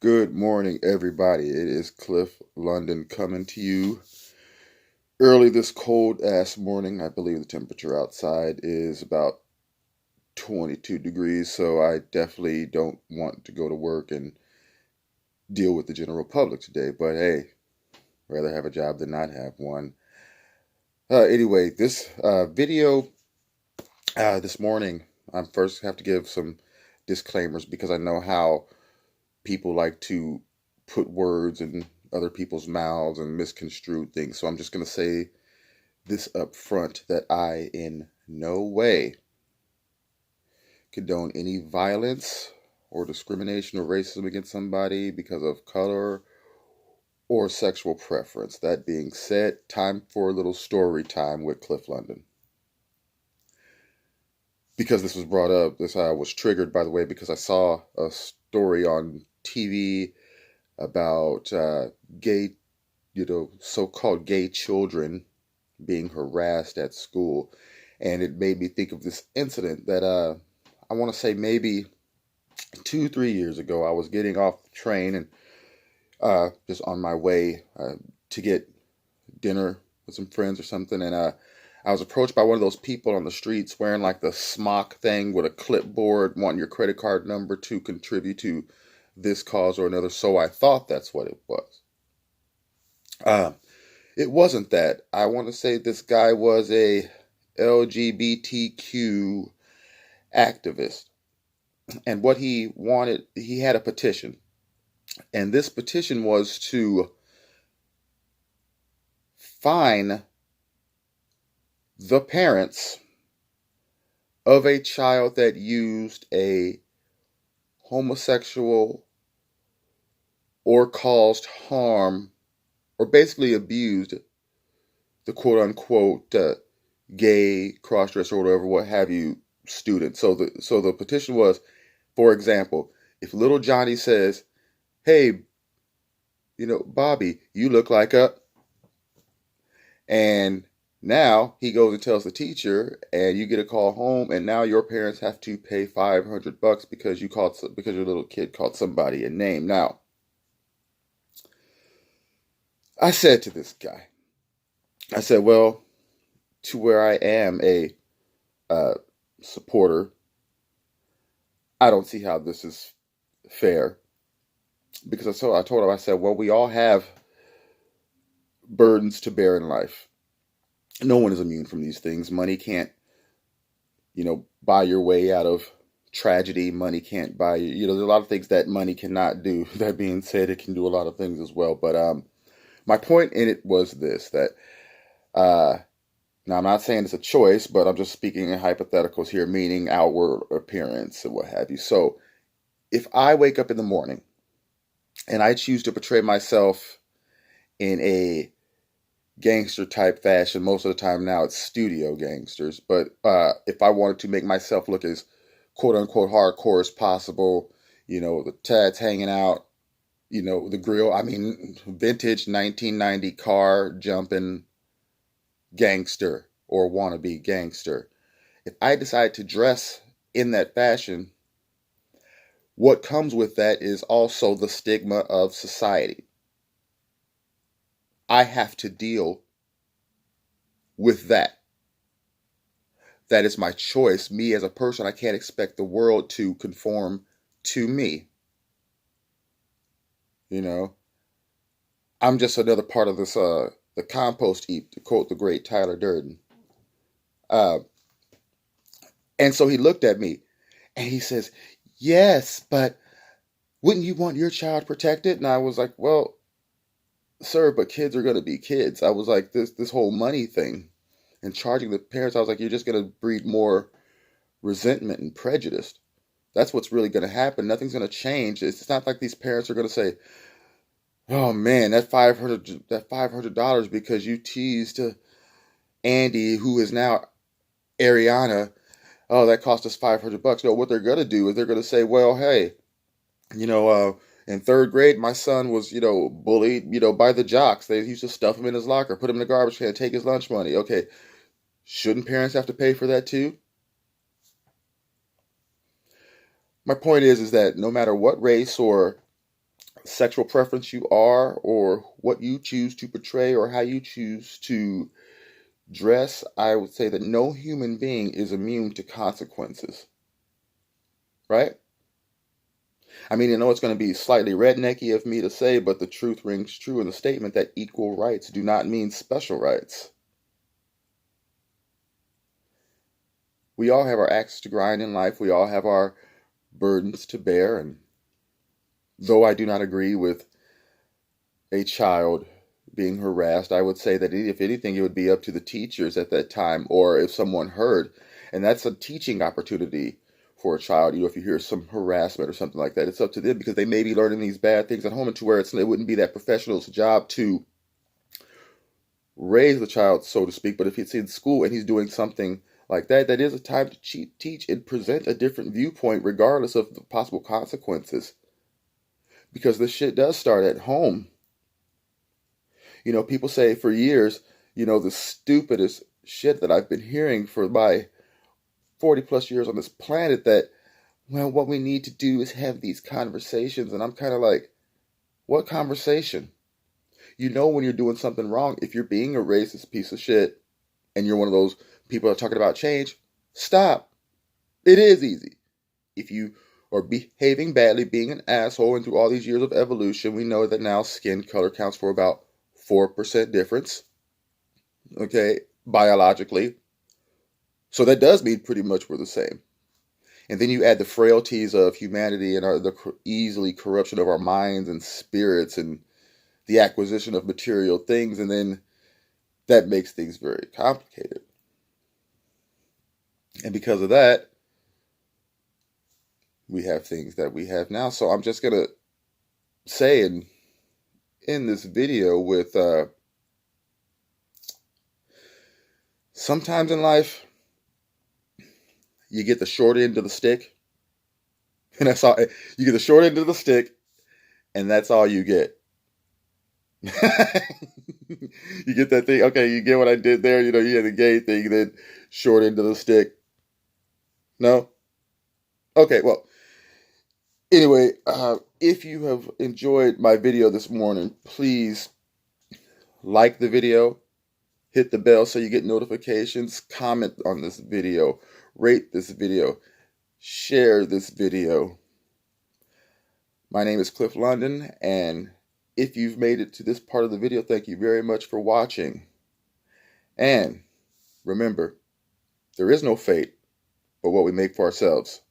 Good morning, everybody. It is Cliff London coming to you early this cold ass morning. I believe the temperature outside is about 22 degrees, so I definitely don't want to go to work and deal with the general public today. But hey, rather have a job than not have one. Anyway, this video this morning, I first have to give some disclaimers because I know how people like to put words in other people's mouths and misconstrue things. So I'm just going to say this up front that I in no way condone any violence or discrimination or racism against somebody because of color or sexual preference. That being said, time for a little story time with Cliff London. Because this was brought up, this was triggered, by the way, because I saw a story on TV about gay, so-called gay children being harassed at school. And it made me think of this incident that I want to say maybe 2, 3 years ago. I was getting off the train and just on my way to get dinner with some friends or something. And I was approached by one of those people on the streets wearing like the smock thing with a clipboard, wanting your credit card number to contribute to this cause or another. So I thought that's what it was. Uh, it wasn't that. I want to say this guy was a LGBTQ activist. And what he wanted, he had a petition. And this petition was to fine the parents of a child that used a homosexual or caused harm or basically abused the quote unquote gay, cross-dresser, or whatever, what have you, student. So the petition was, for example, if little Johnny says, "Hey, Bobby, you look like a," and now he goes and tells the teacher, and you get a call home, and now your parents have to pay $500 because because your little kid called somebody a name. Now, I said to this guy, I said, well, to where I am a uh, supporter, I don't see how this is fair because I told him, I said, well, we all have burdens to bear in life. No one is immune from these things. Money can't, buy your way out of tragedy. Money can't buy you. There's a lot of things that money cannot do. That being said, it can do a lot of things as well. But my point in it was this: that uh, now I'm not saying it's a choice, but I'm just speaking in hypotheticals here, meaning outward appearance and what have you. So if I wake up in the morning and I choose to portray myself in a gangster type fashion. Most of the time now it's studio gangsters. But if I wanted to make myself look as quote unquote hardcore as possible, the tats hanging out, the grill, I mean, vintage 1990 car jumping gangster or wannabe gangster. If I decide to dress in that fashion, what comes with that is also the stigma of society. I have to deal with that. That is my choice. Me as a person, I can't expect the world to conform to me. You know, I'm just another part of this, the compost heap, to quote the great Tyler Durden. Uh, and so he looked at me and he says, yes, but wouldn't you want your child protected? And I was like, well, sir, but kids are going to be kids. I was like, this whole money thing and charging the parents, I was like, you're just going to breed more resentment and prejudice. That's what's really going to happen. Nothing's going to change. It's not like these parents are going to say, "Oh man, that $500 because you teased Andy, who is now Ariana. Oh, that cost us $500." No, what they're going to do is they're going to say, "Well, hey, you know, in third grade, my son was, bullied, by the jocks. They used to stuff him in his locker, put him in the garbage can, take his lunch money. Okay, shouldn't parents have to pay for that too?" My point is that no matter what race or sexual preference you are, or what you choose to portray, or how you choose to dress, I would say that no human being is immune to consequences, right? I mean, I know it's going to be slightly rednecky of me to say, but the truth rings true in the statement that equal rights do not mean special rights. We all have our axes to grind in life. We all have our burdens to bear. And though I do not agree with a child being harassed, I would say that if anything, it would be up to the teachers at that time, or if someone heard. And that's a teaching opportunity for a child. If you hear some harassment or something like that, it's up to them, because they may be learning these bad things at home, and to where it wouldn't be that professional's job to raise the child, so to speak. But if it's in school and he's doing something like that, that is a time to teach and present a different viewpoint, regardless of the possible consequences. Because this shit does start at home. People say for years, the stupidest shit that I've been hearing for my 40 plus years on this planet, that, well, what we need to do is have these conversations. And I'm kind of like, what conversation? When you're doing something wrong, if you're being a racist piece of shit and you're one of those people that are talking about change, stop. It is easy. If you are behaving badly, being an asshole, and through all these years of evolution, we know that now skin color counts for about 4% difference, okay, biologically. So that does mean pretty much we're the same. And then you add the frailties of humanity and the easily corruption of our minds and spirits and the acquisition of material things, and then that makes things very complicated. And because of that, we have things that we have now. So I'm just going to say in this video with sometimes in life, you get the short end of the stick. And that's all. You get the short end of the stick, and that's all you get. You get that thing? Okay, you get what I did there? You had the gay thing, then short end of the stick. No? Okay, well, anyway, if you have enjoyed my video this morning, please like the video, hit the bell so you get notifications, comment on this video, rate this video, share this video. My name is Cliff London, and if you've made it to this part of the video, thank you very much for watching. And remember, there is no fate but what we make for ourselves.